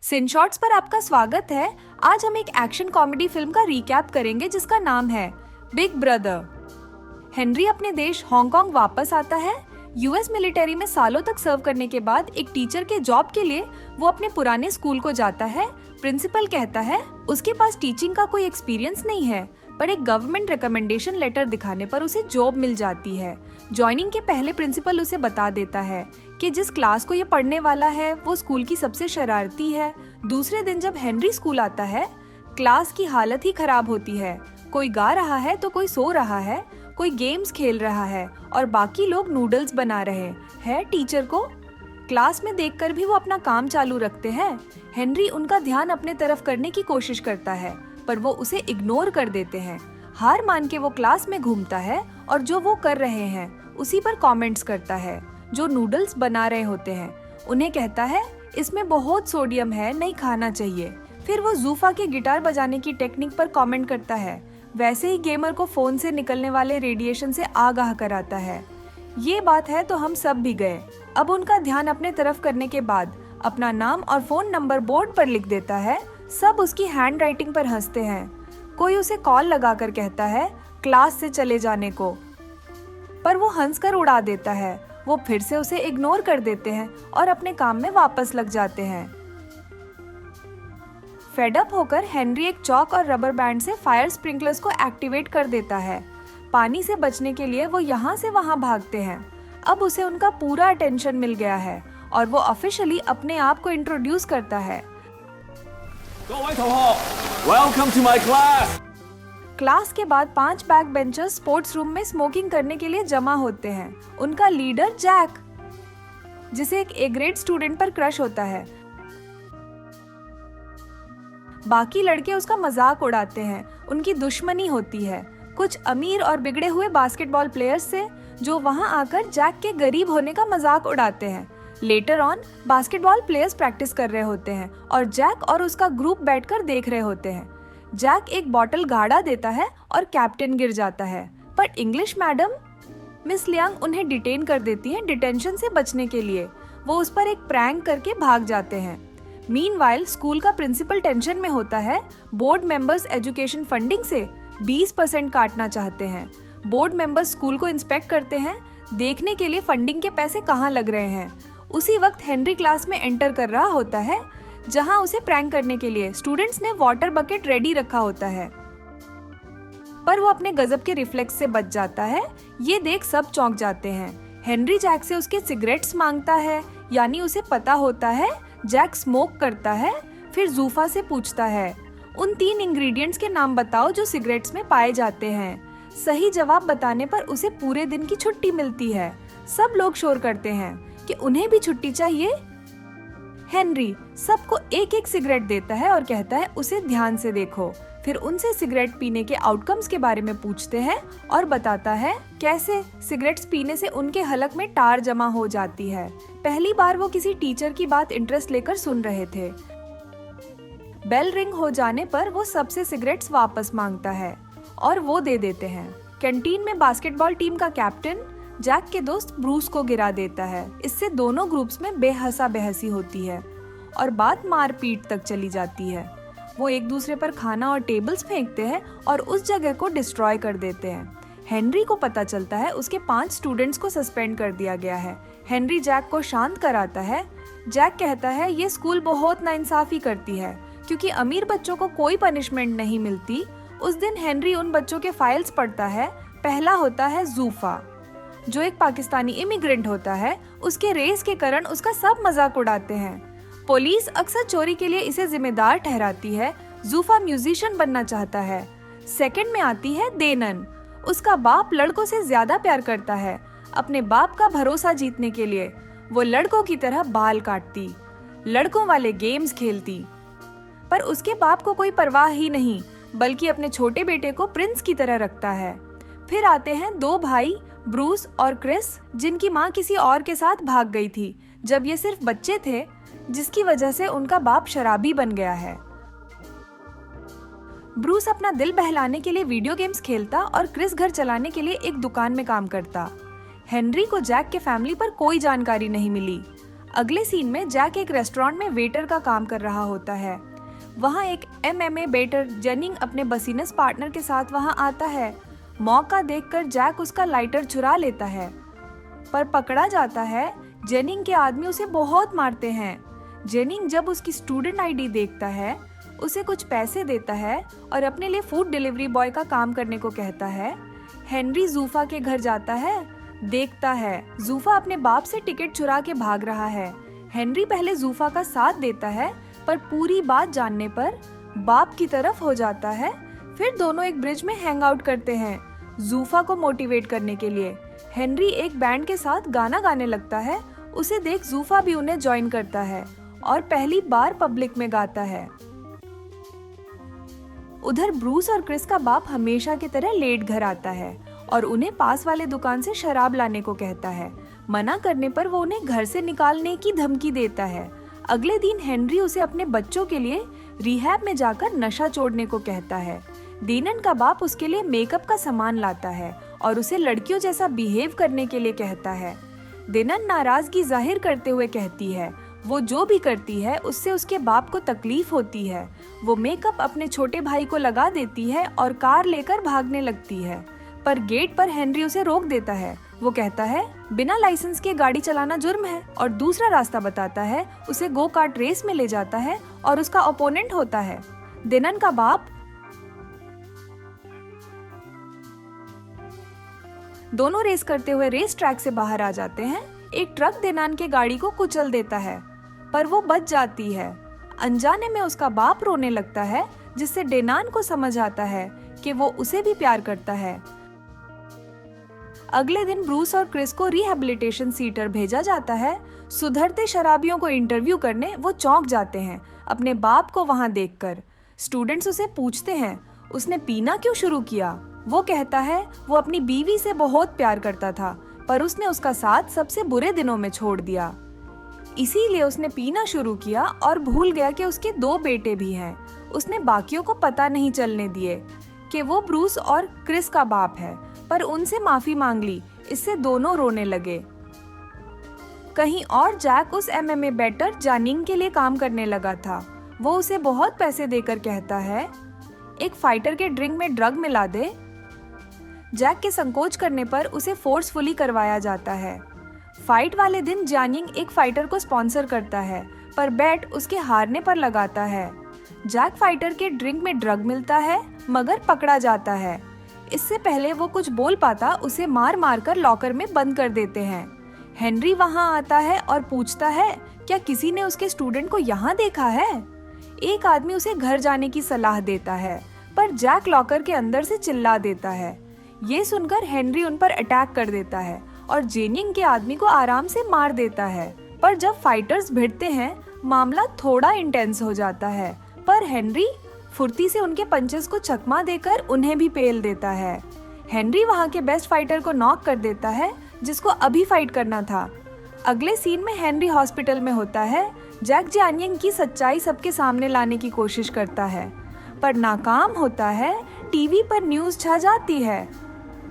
सिनशॉट्स पर आपका स्वागत है। आज हम एक एक्शन कॉमेडी फिल्म का रिकैप करेंगे जिसका नाम है बिग ब्रदर। हेनरी अपने देश हांगकांग वापस आता है। यूएस मिलिट्री में सालों तक सर्व करने के बाद एक टीचर के जॉब के लिए वो अपने पुराने स्कूल को जाता है। प्रिंसिपल कहता है उसके पास टीचिंग का कोई एक्सपीरियंस नहीं है, पर एक गवर्नमेंट रिकमेंडेशन लेटर दिखाने पर उसे जॉब मिल जाती है। ज्वाइनिंग के पहले प्रिंसिपल उसे बता देता है कि जिस क्लास को ये पढ़ने वाला है वो स्कूल की सबसे शरारती है। दूसरे दिन जब हेनरी स्कूल आता है, क्लास की हालत ही खराब होती है। कोई गा रहा है तो कोई सो रहा है, कोई गेम्स खेल रहा है और बाकी लोग नूडल्स बना रहे हैं। टीचर को क्लास में देखकर भी वो अपना काम चालू रखते हैं। हेनरी उनका ध्यान अपने तरफ करने की कोशिश करता है, पर वो उसे इग्नोर कर देते हैं। हार मान के वो क्लास में घूमता है और जो वो कर रहे हैं उसी पर कमेंट्स करता है। जो नूडल्स बना रहे होते हैं उन्हें कहता है इसमें बहुत सोडियम है, नहीं खाना चाहिए। फिर वो जूफा के गिटार बजाने की टेक्निक पर कमेंट करता है। वैसे ही गेमर को फोन से निकलने वाले रेडिएशन से आगाह कराता है। ये बात है तो हम सब भी गए। अब उनका ध्यान अपने तरफ करने के बाद अपना नाम और फोन नंबर बोर्ड पर लिख देता है। सब उसकी हैंड राइटिंग पर हंसते हैं। कोई उसे कॉल लगाकर कहता है क्लास से चले जाने को, पर वो हंसकर उड़ा देता है। वो फिर से उसे इग्नोर कर देते हैं और अपने काम में वापस लग जाते हैं। फेडअप होकर हेनरी एक चौक और रबर बैंड से फायर स्प्रिंकलर्स को एक्टिवेट कर देता है। पानी से बचने के लिए वो यहाँ से वहाँ भागते हैं। अब उसे उनका पूरा अटेंशन मिल गया है और वो ऑफिशियली अपने आप को इंट्रोड्यूस करता है। Welcome to my class. Class के बाद 5 बैक बेंचर्स स्पोर्ट्स रूम में स्मोकिंग करने के लिए जमा होते हैं। उनका लीडर जैक, जिसे एक ए ग्रेड स्टूडेंट पर क्रश होता है। बाकी लड़के उसका मजाक उड़ाते हैं। उनकी दुश्मनी होती है कुछ अमीर और बिगड़े हुए बास्केटबॉल प्लेयर्स से, जो वहां आकर जैक के गरीब होने का मजाक उड़ाते हैं। Later on basketball players practice कर रहे होते हैं और जैक और उसका ग्रुप बैठकर देख रहे होते हैं। जैक एक बॉटल गाड़ा देता है और कैप्टन गिर जाता है, पर इंग्लिश मैडम मिस लियांग उन्हें डिटेन कर देती है। डिटेंशन से बचने के लिए वो उस पर एक प्रैंक करके भाग जाते हैं। मीनवाइल स्कूल का प्रिंसिपल टेंशन में होता है। बोर्ड मेंबर्स एजुकेशन फंडिंग से 20% काटना चाहते हैं। बोर्ड मेंबर्स स्कूल को इंस्पेक्ट करते हैं, देखने के लिए फंडिंग के पैसे कहाँ लग रहे हैं। उसी वक्त हेनरी क्लास में एंटर कर रहा होता है, जहां उसे प्रैंक करने के लिए स्टूडेंट्स ने वाटर बकेट रेडी रखा होता है, पर वो अपने गजब के रिफ्लेक्स से बच जाता है। ये देख सब चौंक जाते हैं। हेनरी जैक से उसके सिगरेट्स मांगता है, यानी उसे पता होता है जैक स्मोक करता है। फिर जूफा से पूछता है उन 3 इंग्रेडिएंट्स के नाम बताओ जो सिगरेट्स में पाए जाते हैं। सही जवाब बताने पर उसे पूरे दिन की छुट्टी मिलती है। सब लोग शोर करते हैं कि उन्हें भी छुट्टी चाहिए। हेनरी सबको एक एक सिगरेट देता है और कहता है उसे ध्यान से देखो। फिर उनसे सिगरेट पीने के आउटकम्स के बारे में पूछते हैं और बताता है कैसे सिगरेट्स पीने से उनके हलक में टार जमा हो जाती है। पहली बार वो किसी टीचर की बात इंटरेस्ट लेकर सुन रहे थे। बेल रिंग हो जाने पर वो सबसे सिगरेट्स वापस मांगता है और वो दे देते हैं। कैंटीन में बास्केटबॉल टीम का कैप्टन जैक के दोस्त ब्रूस को गिरा देता है। इससे दोनों ग्रुप्स में बेहसा बहसी होती है और बात मारपीट तक चली जाती है। वो एक दूसरे पर खाना और टेबल्स फेंकते हैं और उस जगह को डिस्ट्रॉय कर देते हैं। हेनरी को पता चलता है उसके 5 स्टूडेंट्स को सस्पेंड कर दिया गया है। हेनरी जैक को शांत कराता है। जैक कहता है ये स्कूल बहुत नाइंसाफी करती है क्योंकि अमीर बच्चों को कोई पनिशमेंट नहीं मिलती। उस दिन हेनरी उन बच्चों के फाइल्स पढ़ता है। पहला होता है जूफा, जो एक पाकिस्तानी इमिग्रेंट होता है। उसके रेस के कारण उसका सब मजाक उड़ाते हैं। पुलिस अक्सर चोरी के लिए इसे जिम्मेदार ठहराती है। जूफा म्यूजिशियन बनना चाहता है। सेकंड में आती है देनन। उसका बाप लड़कों से ज्यादा प्यार करता है। अपने बाप का भरोसा जीतने के लिए वो लड़कों की तरह बाल काटती, लड़कों वाले गेम्स खेलती, पर उसके बाप को कोई परवाह ही नहीं, बल्कि अपने छोटे बेटे को प्रिंस की तरह रखता है। फिर आते हैं 2 भाई ब्रूस और क्रिस, जिनकी माँ किसी और के साथ भाग गई थी जब ये सिर्फ बच्चे थे, जिसकी वजह से उनका बाप शराबी बन गया है। ब्रूस अपना दिल बहलाने के लिए वीडियो गेम्स खेलता और क्रिस घर चलाने के लिए एक दुकान में काम करता। हेनरी को जैक के फैमिली पर कोई जानकारी नहीं मिली। अगले सीन में जैक एक रेस्टोरेंट में वेटर का काम कर रहा होता है। वहाँ एक MMA बेटर जेनिंग अपने बसीनस पार्टनर के साथ वहाँ आता है। मौका देखकर जैक उसका लाइटर चुरा लेता है, पर पकड़ा जाता है। जेनिंग के आदमी उसे बहुत मारते हैं। जेनिंग जब उसकी स्टूडेंट आईडी देखता है, उसे कुछ पैसे देता है और अपने लिए फूड डिलीवरी बॉय का काम करने को कहता है। हेनरी जूफा के घर जाता है, देखता है जूफा अपने बाप से टिकट चुरा के भाग रहा है। हेनरी पहले जूफा का साथ देता है, पर पूरी बात जानने पर बाप की तरफ हो जाता है। फिर दोनों एक ब्रिज में हैंग आउट करते हैं जूफा को मोटिवेट करने के लिए। हेनरी एक बैंड के साथ गाना गाने लगता है। उसे देख जूफा भी उन्हें ज्वाइन करता है और पहली बार पब्लिक में गाता है। उधर ब्रूस और क्रिस का बाप हमेशा की तरह लेट घर आता है और उन्हें पास वाले दुकान से शराब लाने को कहता है। मना करने पर वो उन्हें घर से निकालने की धमकी देता है। अगले दिन हेनरी उसे अपने बच्चों के लिए रिहैब में जाकर नशा छोड़ने को कहता है। डीनन का बाप उसके लिए मेकअप का सामान लाता है और उसे लड़कियों जैसा बिहेव करने के लिए कहता है। डीनन नाराजगी जाहिर करते हुए कहती है वो जो भी करती है उससे उसके बाप को तकलीफ होती है। वो मेकअप अपने छोटे भाई को लगा देती है और कार लेकर भागने लगती है, पर गेट पर हेनरी उसे रोक देता है। वो कहता है बिना लाइसेंस के गाड़ी चलाना जुर्म है और दूसरा रास्ता बताता है। उसे गो कार्ट रेस में ले जाता है और उसका ओपोनेंट होता है डीनन का बाप। दोनों रेस करते हुए रेस ट्रैक से बाहर आ जाते हैं। एक ट्रक डीनन के गाड़ी को कुचल देता है, पर वो बच जाती है। अनजाने में उसका बाप रोने लगता है, जिससे डीनन को समझ आता है कि वो उसे भी प्यार करता है। अगले दिन ब्रूस और क्रिस को रिहैबिलिटेशन सीटर भेजा जाता है। सुधरते शराबियों को इंटरव्यू करने वो चौंक जाते हैं अपने बाप को वहां देखकर। स्टूडेंट्स उसे पूछते हैं उसने पीना क्यों शुरू किया। वो कहता है वो अपनी बीवी से बहुत प्यार करता था, पर उसने उसका साथ सबसे बुरे दिनों में छोड़ दिया, इसीलिए उसने पीना शुरू किया और भूल गया कि उसके 2 बेटे भी हैं। उसने बाकियों को पता नहीं चलने दिए कि वो ब्रूस और क्रिस का बाप है, पर उनसे माफी मांग ली। इससे दोनों रोने लगे। कहीं और जैक उस MMA बेटर जेनिंग के लिए काम करने लगा था। वो उसे बहुत पैसे देकर कहता है एक फाइटर के ड्रिंक में ड्रग मिला दे। जैक के संकोच करने पर उसे फोर्सफुली करवाया जाता है। फाइट वाले दिन जेनिंग एक फाइटर को स्पॉन्सर करता है, पर बैट उसके हारने पर लगाता है। जैक फाइटर के ड्रिंक में ड्रग मिलता है, मगर पकड़ा जाता है। इससे पहले वो कुछ बोल पाता उसे मार मार कर लॉकर में बंद कर देते हैं। हेनरी वहां आता है और पूछता है क्या किसी ने उसके स्टूडेंट को यहाँ देखा है। एक आदमी उसे घर जाने की सलाह देता है, पर जैक लॉकर के अंदर से चिल्ला देता है। ये सुनकर हेनरी उन पर अटैक कर देता है और जेनिंग के आदमी को आराम से मार देता है। पर जब फाइटर्स भिड़ते हैं मामला थोड़ा इंटेंस हो जाता है, पर हेनरी फुर्ती से उनके पंचेस को चकमा देकर उन्हें भी पेल देता है। हेनरी वहां के बेस्ट फाइटर को नॉक कर देता है जिसको अभी फाइट करना था। अगले सीन में हेनरी हॉस्पिटल में होता है। जैक जेनिंग की सच्चाई सबके सामने लाने की कोशिश करता है, पर नाकाम होता है। टीवी पर न्यूज़ छा जाती है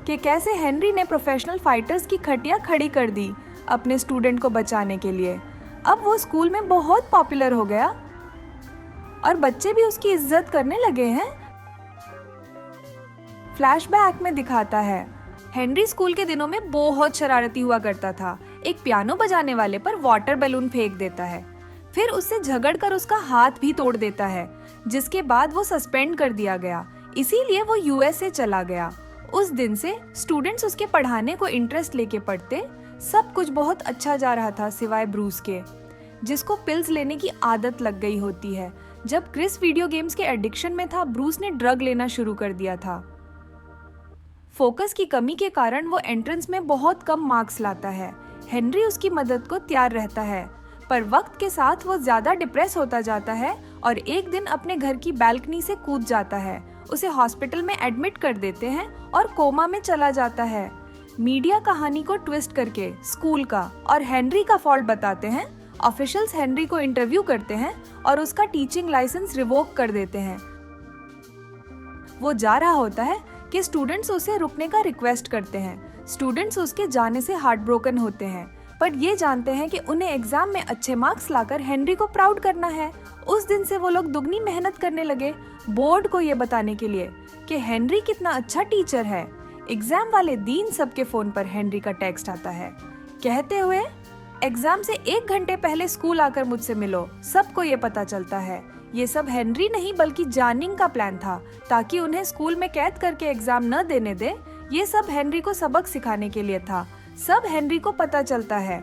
कि कैसे हेनरी ने प्रोफेशनल फाइटर्स की खटिया खड़ी कर दी अपने स्टूडेंट को बचाने के लिए। अब वो स्कूल में बहुत पॉपुलर हो गया और बच्चे भी उसकी इज्जत करने लगे हैं। फ्लैशबैक में दिखाता है हेनरी स्कूल के दिनों में बहुत शरारती हुआ करता था। एक पियानो बजाने वाले पर वाटर बैलून फेंक देता है, फिर उससे झगड़कर उसका हाथ भी तोड़ देता है, जिसके बाद वो सस्पेंड कर दिया गया। इसीलिए वो USA चला गया। उस दिन से स्टूडेंट्स उसके पढ़ाने को इंटरेस्ट लेके पढ़ते। सब कुछ बहुत अच्छा जा रहा था सिवाय ब्रूस के, जिसको पिल्स लेने की आदत लग गई होती है। जब क्रिस वीडियो गेम्स के एडिक्शन में था, ब्रूस ने ड्रग लेना शुरू कर दिया था। फोकस की कमी के कारण वो एंट्रेंस में बहुत कम मार्क्स लाता है। हेनरी उसकी मदद को तैयार रहता है, पर वक्त के साथ वो ज्यादा डिप्रेस होता जाता है और एक दिन अपने घर की बालकनी से कूद जाता है। उसे हॉस्पिटल में एडमिट कर देते हैं और कोमा में चला जाता है। मीडिया कहानी को ट्विस्ट करके स्कूल का और हेनरी का फॉल्ट बताते हैं। ऑफिशियल्स हेनरी को इंटरव्यू करते हैं और उसका टीचिंग लाइसेंस रिवोक कर देते हैं। वो जा रहा होता है कि स्टूडेंट्स उसे रुकने का रिक्वेस्ट करते हैं। स्टूडेंट्स उसके जाने से हार्ट ब्रोकन होते हैं, पर ये जानते हैं कि उन्हें एग्जाम में अच्छे मार्क्स लाकर हेनरी को प्राउड करना है। उस दिन से वो लोग दुगनी मेहनत करने लगे बोर्ड को ये बताने के लिए कि हेनरी कितना अच्छा टीचर है। एग्जाम वाले दिन सबके फोन पर हेनरी का टेक्स्ट आता है कहते हुए, एग्जाम से 1 घंटे पहले स्कूल आकर मुझसे मिलो। सबको ये पता चलता है ये सब हेनरी नहीं बल्कि जानिंग का प्लान था, ताकि उन्हें स्कूल में कैद करके एग्जाम न देने दे। ये सब हेनरी को सबक सिखाने के लिए था। सब हेनरी को पता चलता है।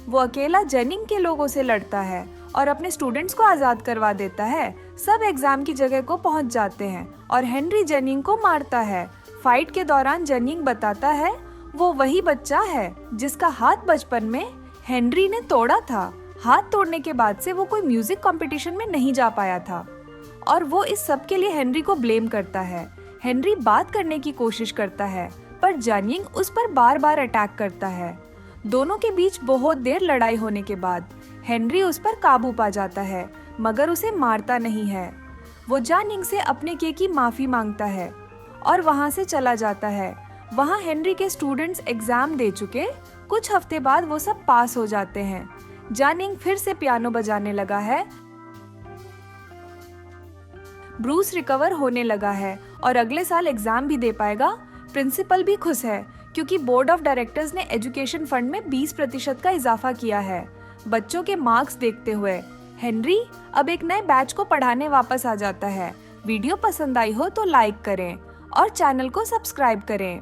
वो अकेला जेनिंग के लोगों से लड़ता है और अपने स्टूडेंट्स को आजाद करवा देता है। सब एग्जाम की जगह को पहुंच जाते हैं और हेनरी जेनिंग को मारता है। फाइट के दौरान जेनिंग बताता है वो वही बच्चा है जिसका हाथ बचपन में हेनरी ने तोड़ा था। हाथ तोड़ने के बाद से वो कोई म्यूजिक कंपटीशन में नहीं जा पाया था और वो इस सब के लिए हेनरी को ब्लेम करता है। हेनरी बात करने की कोशिश करता है पर जेनिंग उस पर बार बार अटैक करता है। दोनों के बीच बहुत देर लड़ाई होने के बाद हेनरी उस पर काबू पा जाता है मगर उसे मारता नहीं है। वो जेनिंग से अपने किए की माफी मांगता है और वहां से चला जाता है। वहां हेनरी के स्टूडेंट्स एग्जाम दे चुके कुछ हफ्ते बाद वो सब पास हो जाते हैं। जेनिंग फिर से पियानो बजाने लगा है। ब्रूस रिकवर होने लगा है और अगले साल एग्जाम भी दे पाएगा। प्रिंसिपल भी खुश है क्योंकि बोर्ड ऑफ डायरेक्टर्स ने एजुकेशन फंड में 20% का इजाफा किया है। बच्चों के मार्क्स देखते हुए हेनरी अब एक नए बैच को पढ़ाने वापस आ जाता है। वीडियो पसंद आई हो तो लाइक करें और चैनल को सब्सक्राइब करें।